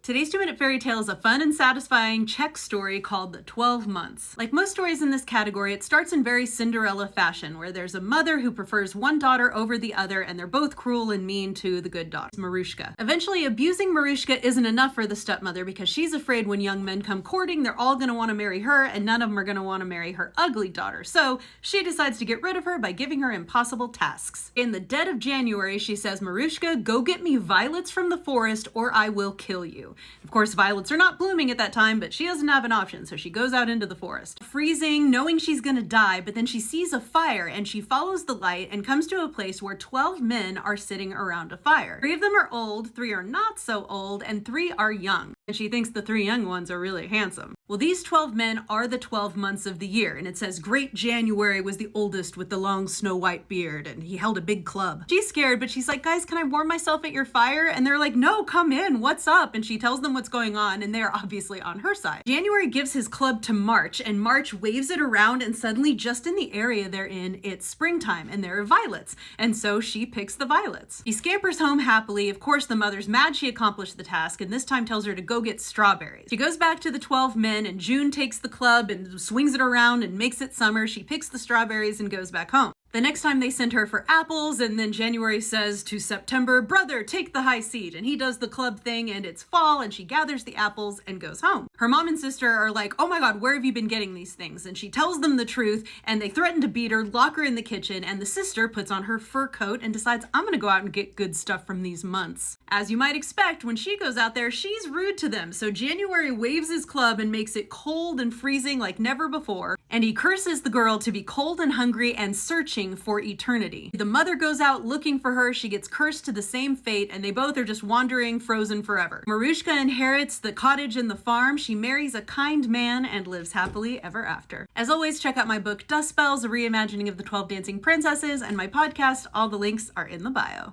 Today's 2-Minute Fairy Tale is a fun and satisfying Czech story called The 12 Months. Like most stories in this category, it starts in very Cinderella fashion, where there's a mother who prefers one daughter over the other, and they're both cruel and mean to the good daughter, Marushka. Eventually, abusing Marushka isn't enough for the stepmother because she's afraid when young men come courting, they're all going to want to marry her, and none of them are going to want to marry her ugly daughter. So she decides to get rid of her by giving her impossible tasks. In the dead of January, she says, "Marushka, go get me violets from the forest or I will kill you." Of course, violets are not blooming at that time, but she doesn't have an option, so she goes out into the forest. Freezing, knowing she's gonna die, but then she sees a fire and she follows the light and comes to a place where 12 men are sitting around a fire. 3 of them are old, 3 are not so old, and 3 are young. And she thinks the 3 young ones are really handsome. Well, these 12 men are the 12 months of the year, and it says Great January was the oldest with the long snow white beard, and he held a big club. She's scared, but she's like, "Guys, can I warm myself at your fire?" And they're like, "No, come in, what's up?" And she tells them what's going on, and they're obviously on her side. January gives his club to March, and March waves it around, and suddenly just in the area they're in, it's springtime, and there are violets. And so she picks the violets. He scampers home happily. Of course, the mother's mad she accomplished the task, and this time tells her to go get strawberries. She goes back to the 12 men, and June takes the club and swings it around and makes it summer. She picks the strawberries and goes back home. The next time they send her for apples, and then January says to September, "Brother, take the high seat." And he does the club thing, and it's fall, and she gathers the apples and goes home. Her mom and sister are like, "Oh my God, where have you been getting these things?" And she tells them the truth, and they threaten to beat her, lock her in the kitchen, and the sister puts on her fur coat and decides, "I'm gonna go out and get good stuff from these months." As you might expect, when she goes out there, she's rude to them. So January waves his club and makes it cold and freezing like never before, and he curses the girl to be cold and hungry and searching for eternity. The mother goes out looking for her. She gets cursed to the same fate, and they both are just wandering, frozen forever. Marushka inherits the cottage and the farm. She marries a kind man and lives happily ever after. As always, check out my book Dust Spells, a reimagining of the 12 Dancing Princesses, and my podcast. All the links are in the bio.